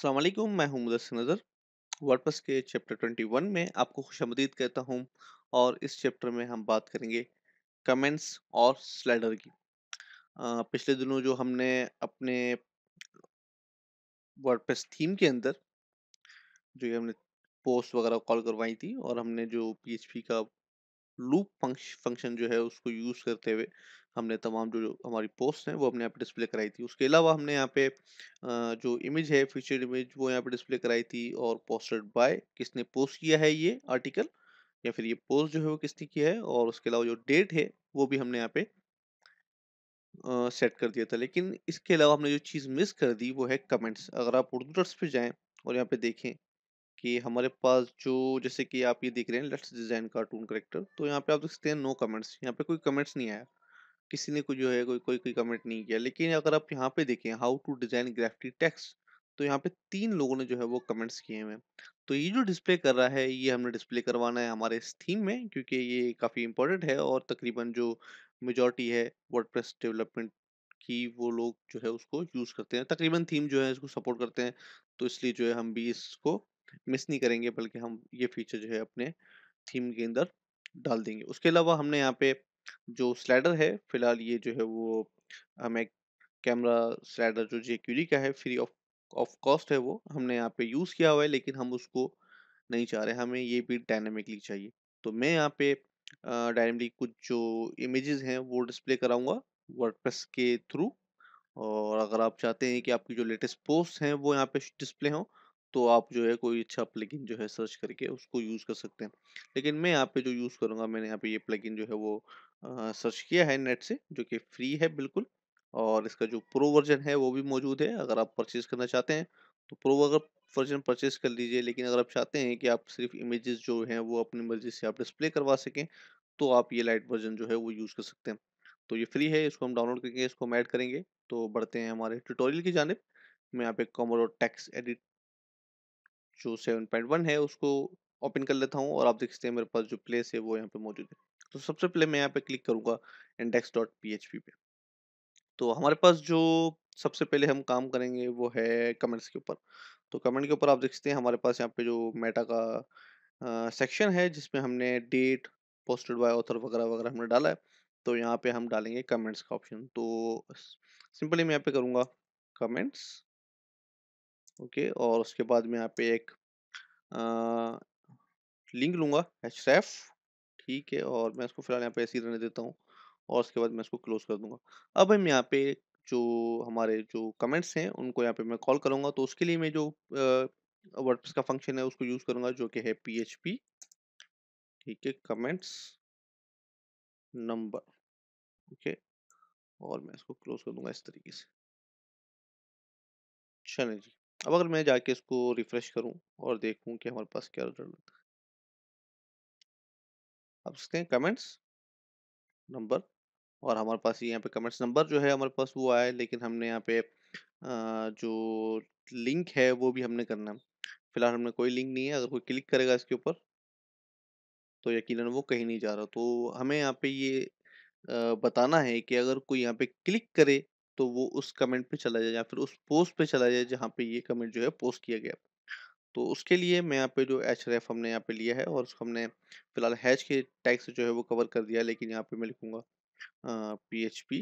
अस्सलाम वालेकुम, मैं हूं मुदस्सिर नज़र। वर्डप्रेस के चैप्टर 21 में आपको खुशामदीद कहता हूं। और इस चैप्टर में हम बात करेंगे कमेंट्स और स्लाइडर की। पिछले दिनों जो हमने अपने वर्डप्रेस थीम के अंदर जो ये हमने पोस्ट वगैरह कॉल करवाई थी, और हमने जो पीएचपी का लूप फंक्शन जो है उसको यूज़ करते हुए हमने तमाम जो जो हमारी पोस्ट हैं वो अपने यहाँ पे डिस्प्ले कराई थी। उसके अलावा हमने यहाँ पे जो इमेज है, फीचर्ड इमेज, वो यहाँ पे डिस्प्ले कराई थी, और पोस्टेड बाय किसने पोस्ट किया है ये आर्टिकल, या फिर ये पोस्ट जो है वो किसने किया है, और उसके अलावा जो डेट है वो भी हमने यहाँ पे सेट कर दिया था। लेकिन इसके अलावा हमने जो चीज़ मिस कर दी वो है कमेंट्स। अगर आप उर्दू डॉट्स पे जाएं और यहाँ पे देखें कि हमारे पास जो, जैसे कि आप ये देख रहे हैं लेट्स डिजाइन कार्टून करेक्टर, तो यहाँ पे आप देख सकते हैं नो कमेंट्स। यहाँ पे कोई कमेंट्स नहीं आया, किसी ने कोई जो है कोई कोई कोई कमेंट नहीं किया। लेकिन अगर आप यहाँ पे देखें how to design graffiti text, तो यहाँ पे 3 लोगों ने जो है वो कमेंट्स किए हुए हैं। तो ये जो डिस्प्ले कर रहा है ये हमने डिस्प्ले करवाना है हमारे इस थीम में, क्योंकि ये काफ़ी इंपॉर्टेंट है, और तकरीबन जो मेजॉरिटी है वर्डप्रेस डेवलपमेंट की, वो लोग जो है उसको यूज़ करते हैं। तकरीबन थीम जो है इसको सपोर्ट करते हैं, तो इसलिए जो है हम भी इसको मिस नहीं करेंगे, बल्कि हम ये फीचर जो है अपने थीम के अंदर डाल देंगे। उसके अलावा हमने यहाँ पे जो स्लाइडर है, फिलहाल ये जो है वो हमें कैमरा स्लाइडर जो jQuery का है, फ्री ऑफ ऑफ कॉस्ट है, वो हमने यहाँ पे यूज़ किया हुआ है, लेकिन हम उसको नहीं चाह रहे, हमें ये भी डायनामिकली चाहिए। तो मैं यहाँ पे डायनामिकली कुछ जो इमेजेस हैं वो डिस्प्ले कराऊंगा वर्डप्रेस के थ्रू। और अगर आप चाहते हैं कि आपकी जो लेटेस्ट पोस्ट हैं वो यहाँ पे डिस्प्ले हों, तो आप जो है कोई अच्छा प्लगइन जो है सर्च करके उसको यूज़ कर सकते हैं। लेकिन मैं यहाँ पे जो यूज़ करूँगा, मैंने यहाँ पे ये प्लगइन जो है वो सर्च किया है नेट से, जो कि फ्री है बिल्कुल। और इसका जो प्रो वर्जन है वो भी मौजूद है, अगर आप परचेज करना चाहते हैं तो प्रो अगर वर्जन परचेज कर लीजिए। लेकिन अगर आप चाहते हैं कि आप सिर्फ इमेजेस जो हैं वो अपनी मर्जी से आप डिस्प्ले करवा सकें, तो आप ये लाइट वर्जन जो है वो यूज़ कर सकते हैं। तो ये फ्री है, इसको हम डाउनलोड करके इसको हम ऐड करेंगे। तो बढ़ते हैं हमारे ट्यूटोरियल की जानिब। मैं यहाँ पे कोमोडोर टेक्स्ट एडिट जो 7.1 है उसको ओपन कर लेता हूँ, और आप देख सकते हैं मेरे पास जो प्लेस है वो यहाँ पे मौजूद है। तो सबसे पहले मैं यहाँ पे क्लिक करूंगा index.php पे। तो हमारे पास जो सबसे पहले हम काम करेंगे वो है कमेंट्स के ऊपर। तो कमेंट के ऊपर आप देख सकते हैं हमारे पास यहाँ पे जो मेटा का सेक्शन है, जिसमें हमने डेट, पोस्टेड बाय ऑथर वगैरह वगैरह हमने डाला है। तो यहाँ पे हम डालेंगे कमेंट्स का ऑप्शन। तो सिंपली मैं यहाँ पे करूँगा कमेंट्स, ओके। और उसके बाद मैं यहाँ पे एक लिंक लूंगा href, ठीक है। और मैं इसको फिलहाल यहाँ पे ऐसे ही रहने देता हूँ, और उसके बाद मैं इसको क्लोज कर दूंगा। अब हम यहाँ पे जो हमारे जो कमेंट्स हैं उनको यहाँ पे मैं कॉल करूंगा। तो उसके लिए मैं जो वर्डप्रेस का फंक्शन है उसको यूज करूंगा, जो कि है php, ठीक है, कमेंट्स नंबर, ओके। और मैं इसको क्लोज कर दूंगा इस तरीके से। चलें जी। अब अगर मैं जाके इसको रिफ्रेश करूं और देखूं कि हमारे पास क्या रिजल्ट आता है, आप सकते हैं कमेंट्स नंबर, और हमारे पास ये यहाँ पे कमेंट्स नंबर जो है हमारे पास वो आया है। लेकिन हमने यहाँ पे जो लिंक है वो भी हमने करना है। फिलहाल हमने कोई लिंक नहीं है, अगर कोई क्लिक करेगा इसके ऊपर तो यकीनन वो कहीं नहीं जा रहा। तो हमें यहाँ पे ये बताना है कि अगर कोई यहाँ पे क्लिक करे तो वो उस कमेंट पे चला जाए, या फिर उस पोस्ट पे चला जाए जहाँ पे ये कमेंट जो है पोस्ट किया गया। तो उसके लिए मैं यहाँ पे जो href हमने यहाँ पे लिया है, और उसको हमने फिलहाल हैश के टैग से जो है वो कवर कर दिया है। लेकिन यहाँ पे मैं लिखूंगा php,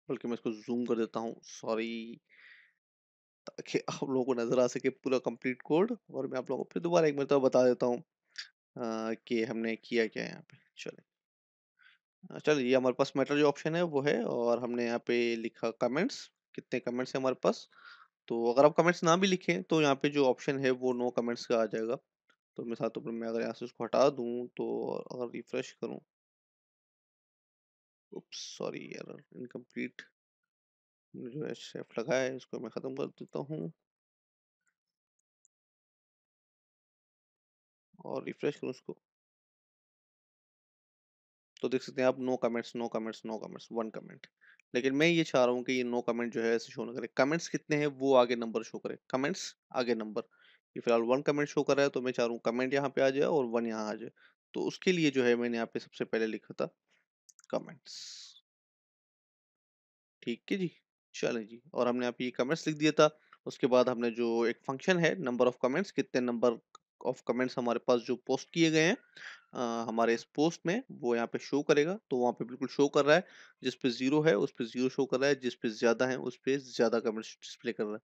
बल्कि मैं इसको जूम कर देता हूँ, सॉरी, ताकि आप लोगों को नजर आ सके पूरा कंप्लीट कोड। और मैं आप लोगों को फिर दोबारा एक मरतबा बता देता हूँ कि हमने किया क्या है यहाँ पे। चलिए, चलिए, ये हमारे पास मेटा जो ऑप्शन है वो है, और हमने यहाँ पे लिखा कमेंट्स। कितने कमेंट्स हैं हमारे पास? तो अगर आप कमेंट्स ना भी लिखें तो यहाँ पे जो ऑप्शन है वो नो कमेंट्स का आ जाएगा। तो मिसाल के तौर पर मैं अगर यहाँ से उसको हटा दूँ, तो अगर रिफ्रेश करूँ, उप्स, सॉरी, एरर, इनकम्प्लीट, जो है शेफ लगा है इसको मैं ख़त्म कर देता हूँ, और रिफ्रेश करूँ उसको, तो देख सकते हैं आप no comments, no comments, no comments, one comment. लेकिन मैं ये चाह रहा हूँ कि ये नो कमेंट जो है ऐसे शो ना करे, कमेंट्स कितने हैं वो आगे नंबर शो करे, कमेंट्स आगे नंबर। ये फिलहाल वन कमेंट शो कर रहा है, तो मैं चाह रहा हूँ कमेंट यहाँ पे आ जाए और वन यहाँ आ जाए। तो उसके लिए जो है मैंने यहाँ पे सबसे पहले लिखा था कमेंट्स, ठीक है जी। चलें जी, और हमने यहाँ पे ये कमेंट्स लिख दिया था। उसके बाद हमने जो एक फंक्शन है नंबर ऑफ कमेंट्स, कितने नंबर ऑफ कमेंट्स हमारे पास जो पोस्ट किए गए हैं हमारे इस पोस्ट में, वो यहाँ पे शो करेगा। तो वहाँ पे बिल्कुल शो कर रहा है, जिस पे 0 है उस पे 0 शो कर रहा है, जिस पे ज़्यादा है उस पे ज़्यादा कमेंट्स डिस्प्ले कर रहा है।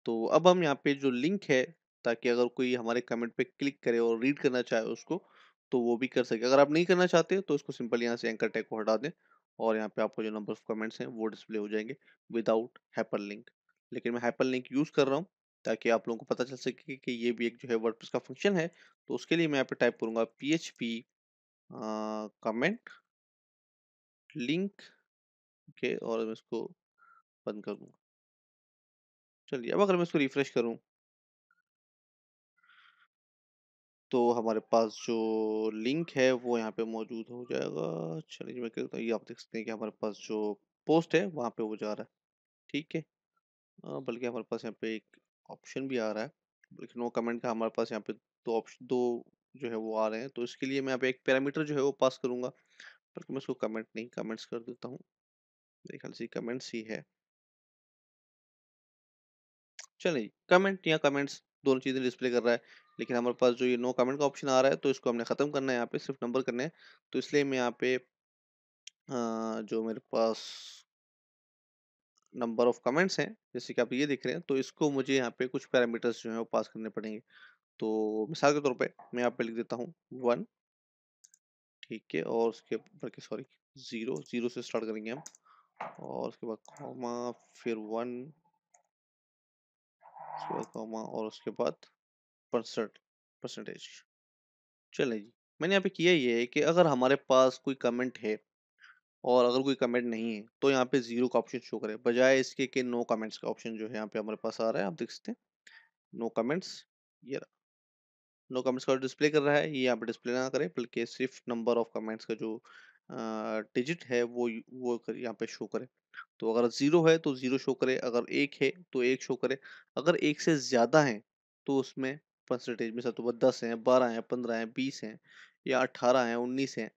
तो अब हम यहाँ पे जो लिंक है, ताकि अगर कोई हमारे कमेंट पे क्लिक करे और रीड करना चाहे उसको, तो वो भी कर सके। अगर आप नहीं करना चाहते तो इसको सिंपल यहाँ से एंकर टैग को हटा दें, और यहाँ पे आपको जो नंबर ऑफ कमेंट्स हैं वो डिस्प्ले हो जाएंगे विदाउट हाइपरलिंक। लेकिन मैं हाइपरलिंक यूज़ कर रहा हूँ ताकि आप लोगों को पता चल सके कि ये भी एक जो है वर्डप्रेस का फंक्शन है। तो उसके लिए मैं यहाँ पे टाइप करूंगा php कमेंट लिंक के, और मैं इसको बंद कर दूंगा। चलिए, अब अगर मैं इसको रिफ्रेश करूँ तो हमारे पास जो लिंक है वो यहाँ पे मौजूद हो जाएगा। चलिए मैं करता हूँ, ये आप देख सकते हैं कि हमारे पास जो पोस्ट है वहाँ पे वो जा रहा है। ठीक है। बल्कि हमारे पास यहाँ पे एक ऑप्शन भी आ रहा है, बल्कि नो कमेंट का हमारे पास यहाँ पे दो ऑप्शन, दो जो है वो आ रहे हैं। तो इसके लिए मैं यहाँ पे एक पैरामीटर जो है वो पास करूंगा, बल्कि मैं इसको कमेंट नहीं, कमेंट्स कर देता हूँ। मेरे ख्याल से कमेंट्स ही है। चलिए, कमेंट या कमेंट्स दोनों चीज़ें डिस्प्ले कर रहा है, लेकिन हमारे पास जो ये नो कमेंट का ऑप्शन आ रहा है तो इसको हमने ख़त्म करना है, यहाँ पे सिर्फ नंबर करने हैं। तो इसलिए मैं यहाँ पे जो मेरे पास नंबर ऑफ कमेंट्स हैं, जैसे कि आप ये देख रहे हैं, तो इसको मुझे यहाँ पे कुछ पैरामीटर्स जो हैं वो पास करने पड़ेंगे। तो मिसाल के तौर पे मैं यहाँ पे लिख देता हूँ 1, ठीक है, और उसके बल्कि सॉरी 0, 0 से स्टार्ट करेंगे हम, और उसके बाद कॉमा, फिर 1, उसके बाद कॉमा, और उसके बाद परसेंटेज। चलें जी, मैंने यहाँ पे किया ये है कि अगर हमारे पास कोई कमेंट है और अगर कोई कमेंट नहीं है, तो यहाँ पे 0 का ऑप्शन शो करे, बजाय इसके कि नो कमेंट्स का ऑप्शन जो है यहाँ पे हमारे पास आ रहा है, आप देख सकते हैं, नो कमेंट्स। ये नो कमेंट्स का डिस्प्ले कर रहा है, ये यहाँ पे डिस्प्ले ना करे, बल्कि सिर्फ नंबर ऑफ कमेंट्स का जो डिजिट है वो यहाँ पे शो करे। तो अगर 0 है तो 0 शो करे, अगर 1 है तो 1 शो करे, अगर 1 से ज़्यादा है तो उसमें परसेंटेज में से तो 10 हैं, 12 हैं, 15 हैं, 20 हैं, या 18 हैं, 19 हैं,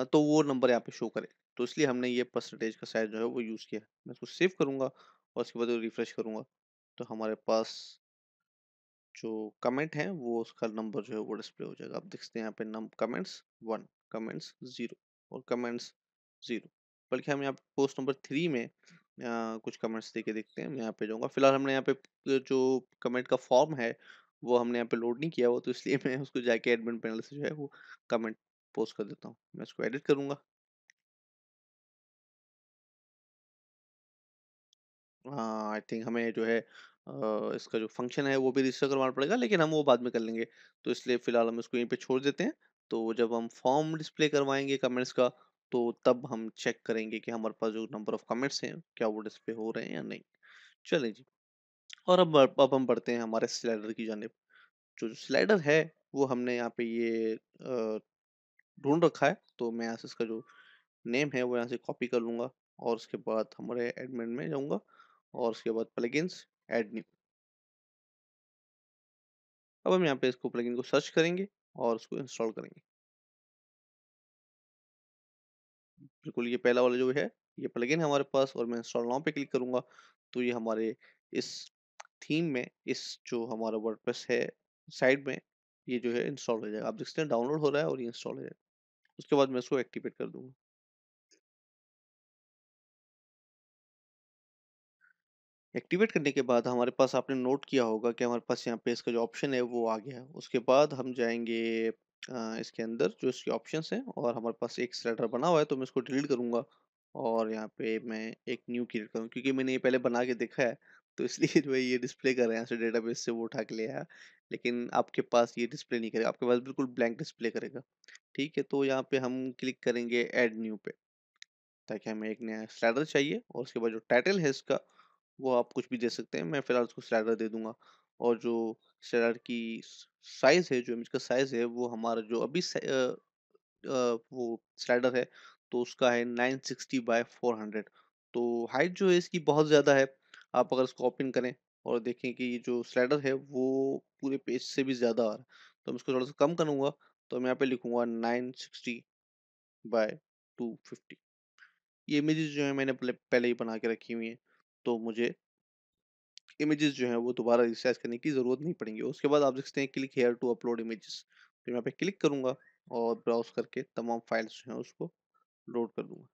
तो वो नंबर यहाँ पे शो करे। तो इसलिए हमने ये परसेंटेज का साइज़ जो है वो यूज़ किया है। मैं इसको सेव करूँगा और उसके बाद रिफ्रेश करूँगा, तो हमारे पास जो कमेंट है वो उसका नंबर जो है वो डिस्प्ले हो जाएगा। आप देख सकते हैं यहाँ पे नम कमेंट्स 1, कमेंट्स 0 और कमेंट्स 0। बल्कि हम यहाँ पे पोस्ट नंबर 3 में कुछ कमेंट्स देके देखते हैं। मैं यहाँ पे जाऊँगा। फिलहाल हमने यहाँ पे जो कमेंट का फॉर्म है वो हमने यहाँ पे लोड नहीं किया हुआ, तो इसलिए मैं उसको जाके एडमिन पैनल से जो है वो कमेंट पोस्ट कर देता हूँ। मैं इसको एडिट करूँगा। हाँ, आई थिंक हमें जो है इसका जो फंक्शन है वो भी रजिस्टर करवाना पड़ेगा, लेकिन हम वो बाद में कर लेंगे। तो इसलिए फ़िलहाल हम इसको यहीं पे छोड़ देते हैं। तो जब हम फॉर्म डिस्प्ले करवाएँगे कमेंट्स का, तो तब हम चेक करेंगे कि हमारे पास जो नंबर ऑफ कमेंट्स हैं, क्या वो डिस्प्ले हो रहे हैं या नहीं। चलें जी, और अब हम बढ़ते हैं हमारे स्लाइडर की जानिब। जो स्लाइडर है, वो हमने यहाँ पे ये ढूँढ रखा है। तो मैं यहाँ से इसका जो नेम है वो यहाँ से कॉपी कर लूँगा, और उसके बाद हमारे एडमिन में जाऊँगा, और उसके बाद प्लगइन्स, ऐड न्यू। अब हम यहाँ पे इसको प्लगइन को सर्च करेंगे और उसको इंस्टॉल करेंगे। बिल्कुल, ये पहला वाला जो है, ये प्लगइन है हमारे पास, और मैं इंस्टॉल नाउ पे क्लिक करूँगा, तो ये हमारे इस थीम में, इस जो हमारा वर्डप्रेस है साइड में, ये जो है इंस्टॉल हो जाएगा। आप देख सकते हैं डाउनलोड हो रहा है और ये इंस्टॉल हो जाएगा। उसके बाद मैं इसको एक्टिवेट कर दूँगा। एक्टिवेट करने के बाद हमारे पास, आपने नोट किया होगा कि हमारे पास यहाँ पे इसका जो ऑप्शन है वो आ गया है। उसके बाद हम जाएँगे इसके अंदर जो इसके ऑप्शंस हैं, और हमारे पास एक स्लाइडर बना हुआ है, तो मैं इसको डिलीट करूँगा, और यहाँ पे मैं एक न्यू क्रिएट करूँ, क्योंकि मैंने ये पहले बना के देखा है, तो इसलिए जो है ये डिस्प्ले कर रहे हैं, यहाँ से डेटाबेस से वो उठा के ले आया। लेकिन आपके पास ये डिस्प्ले नहीं करेगा, आपके पास बिल्कुल ब्लैंक डिस्प्ले करेगा। ठीक है, तो यहाँ पे हम क्लिक करेंगे ऐड न्यू पे, ताकि हमें एक नया स्लाइडर चाहिए, और उसके बाद जो टाइटल है इसका, वो आप कुछ भी दे सकते हैं। मैं फ़िलहाल उसको स्लाइडर दे दूँगा, और जो स्लाइडर की साइज़ है, जो इमेज का साइज़ है, वो हमारा जो अभी वो स्लाइडर है, तो उसका है 960 बाय 400। तो हाइट जो है इसकी बहुत ज़्यादा है। आप अगर इसको ओपन करें और देखें कि ये जो स्लाइडर है वो पूरे पेज से भी ज़्यादा आ रहा है। तो मैं इसको थोड़ा-सा कम करूँगा, तो मैं यहाँ पे लिखूँगा 960 बाय 250। ये इमेजेस जो है मैंने पहले पहले ही बना के रखी हुई हैं। तो मुझे इमेजेस जो हैं वो दोबारा रिसाइज़ करने की ज़रूरत नहीं पड़ेंगी। उसके बाद आप देख सकते हैं click here to upload images, तो यहाँ पे क्लिक करूँगा और ब्राउज़ करके तमाम फाइल्स जो हैं उसको लोड कर दूँगा।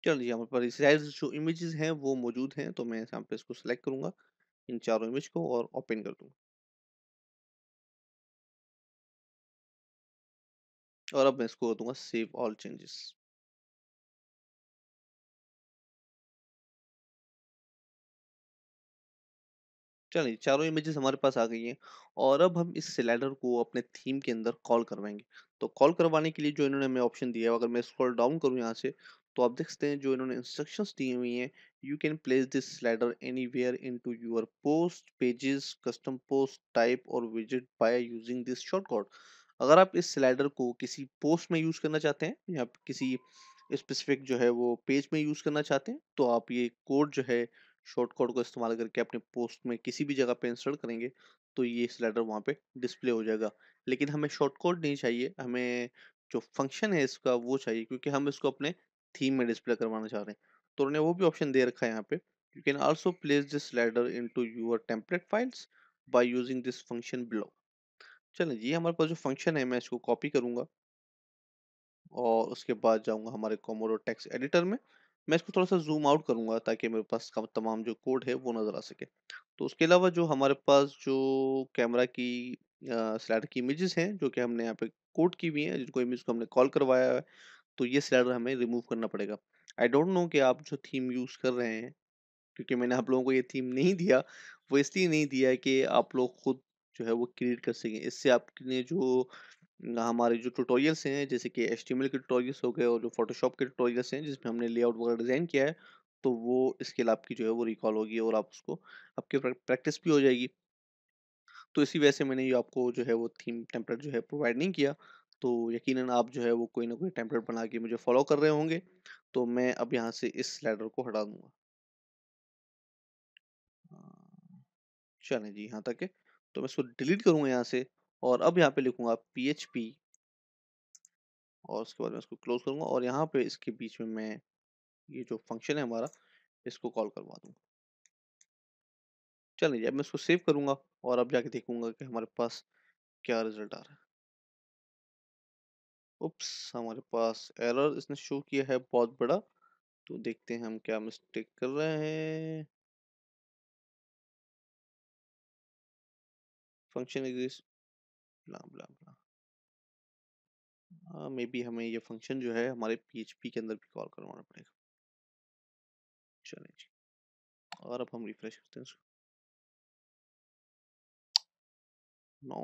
चलिए हमारे पास रिसाइज़ जो इमेजेस हैं वो मौजूद हैं, तो मैं यहाँ पे इसको सेलेक्ट करूँगा, इन चारों इमेज को और ओपन कर दूँगा। और अब मैं इसको कर दूँगा सेव ऑल चेंजेस। चलिए, चारों इमेजेस हमारे पास आ गई हैं और अब हम इस स्लाइडर को अपने थीम के अंदर कॉल करवाएँगे। तो कॉल करवाने के लिए जो इन्होंने हमें ऑप्शन दिया है, अगर मैं स्क्रॉल डाउन करूँ यहाँ से, तो आप देख सकते हैं जो इन्होंने इंस्ट्रक्शंस दी हुई हैं, you can place this slider anywhere into your post, pages, custom post type और विजेट बाय यूजिंग दिस शॉर्टकट। अगर आप इस स्लाइडर को किसी पोस्ट में यूज़ करना चाहते हैं या किसी स्पेसिफिक जो है वो पेज में यूज़ करना चाहते हैं, तो आप ये कोड जो है शॉर्टकट को इस्तेमाल करके अपने पोस्ट में किसी भी जगह पे इंसर्ट करेंगे तो ये स्लाइडर वहाँ पे डिस्प्ले हो जाएगा। लेकिन हमें शॉर्टकट नहीं चाहिए, हमें जो फंक्शन है इसका वो चाहिए क्योंकि हम इसको अपने थीम में डिस्प्ले करवाना चाह रहे हैं। तो उन्होंने वो भी ऑप्शन दे रखा है यहाँ पे, you can also place this slider into your template files by using this function below. चलिए ये हमारे पास जो फंक्शन है मैं इसको कॉपी करूंगा और उसके बाद जाऊँगा हमारे कोमोडो टेक्स्ट एडिटर में। मैं इसको थोड़ा-सा ज़ूम आउट करूँगा ताकि मेरे पास कम तमाम जो कोड है वो नज़र आ सके। तो उसके अलावा जो हमारे पास जो कैमरा की स्लाइडर की इमेजेस हैं जो कि हमने यहाँ पे कोड की हुई हैं, जिनको इमेज को हमने कॉल करवाया है, तो ये स्लाइडर हमें रिमूव करना पड़ेगा। आई डोंट नो कि आप जो थीम यूज़ कर रहे हैं, क्योंकि मैंने आप लोगों को ये थीम नहीं दिया, वो इसलिए नहीं दिया है कि आप लोग खुद जो है वो क्रिएट कर सकें। इससे आपने जो हमारे जो ट्यूटोरियल्स हैं जैसे कि एचटीएमएल के ट्यूटोरियल्स हो गए और जो फोटोशॉप के ट्यूटोरियल्स हैं जिसमें हमने लेआउट वगैरह डिज़ाइन किया है, तो वो स्किल आपकी जो है वो रिकॉल होगी और आप उसको आपकी प्रैक्टिस भी हो जाएगी। तो इसी वजह से मैंने ये आपको जो है वो थीम टेम्पलेट जो है प्रोवाइड नहीं किया। तो यकीनन आप जो है वो कोई ना कोई टेम्पलेट बना के मुझे फॉलो कर रहे होंगे। तो मैं अब यहाँ से इस स्लाइडर को हटा दूँगा। अ, चलें जी, यहाँ तक है। तो मैं इसको डिलीट करूँगा यहाँ से और अब यहाँ पे लिखूँगा पीएचपी और उसके बाद मैं इसको क्लोज़ करूँगा और यहाँ पे इसके बीच में मैं ये जो फंक्शन है हमारा, इसको कॉल करवा दूँगा। चलिए अब मैं इसको सेव करूँगा और अब जाके देखूँगा कि हमारे पास क्या रिज़ल्ट आ रहा है। उप्स! हमारे पास एरर इसने शो किया है बहुत बड़ा, तो देखते हैं हम क्या मिस्टेक कर रहे हैं। फंक्शन एग्जिस्ट ब्ला ब्ला ब्ला। मेबी हमें ये फंक्शन जो है हमारे पीएचपी के अंदर भी कॉल करवाना पड़ेगा। चलिए जी, और अब हम रिफ्रेश करते हैं इसको। No,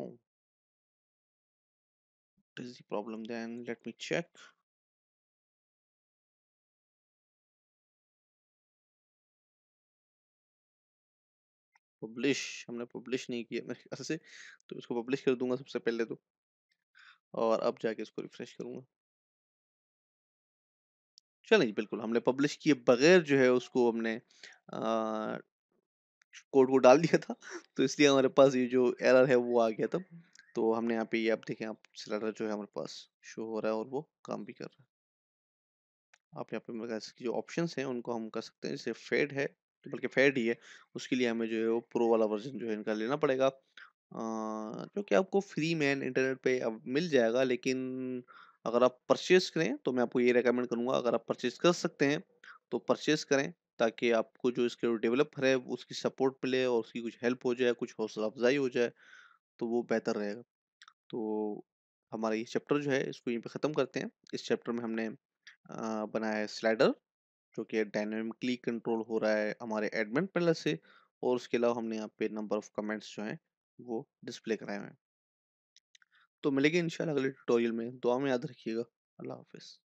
what is the problem then? Let me check. Publish हमने पब्लिश नहीं किया मेरे ख्याल से, तो इसको पब्लिश कर दूँगा सबसे पहले तो और अब जाके इसको रिफ्रेश करूँगा। चलिए बिल्कुल, हमने पब्लिश किए बगैर जो है उसको हमने कोड को डाल दिया था, तो इसलिए हमारे पास ये जो एरर है वो आ गया था। तो हमने यहाँ पे ये आप देखें, आप स्लाइडर जो है हमारे पास शो हो रहा है और वो काम भी कर रहा है। आप यहाँ पे मेरे ख्याल से जो ऑप्शंस हैं उनको हम कर सकते हैं, जैसे फेड है, तो बल्कि फेड ही है, उसके लिए हमें जो है वो प्रो वाला वर्ज़न जो है इनका लेना पड़ेगा। जो कि आपको फ्री में इंटरनेट पे अब मिल जाएगा, लेकिन अगर आप परचेज़ करें तो मैं आपको ये रिकमेंड करूँगा, अगर आप परचेज़ कर सकते हैं तो परचेज़ करें, ताकि आपको जो इसके जो डेवलपर है उसकी सपोर्ट मिले और उसकी कुछ हेल्प हो जाए, कुछ हौसला अफ़ज़ाई हो जाए, तो वो बेहतर रहेगा। तो हमारा ये चैप्टर जो है इसको यहीं पे ख़त्म करते हैं। इस चैप्टर में हमने बनाया है स्लाइडर, जो कि डायनामिकली कंट्रोल हो रहा है हमारे एडमिन पैनल से, और उसके अलावा हमने यहाँ पे नंबर ऑफ कमेंट्स जो हैं वो डिस्प्ले कराए हुए हैं। तो मिलेंगे इंशाल्लाह अगले ट्यूटोरियल में। दुआ में याद रखिएगा। अल्लाह हाफ़िज़।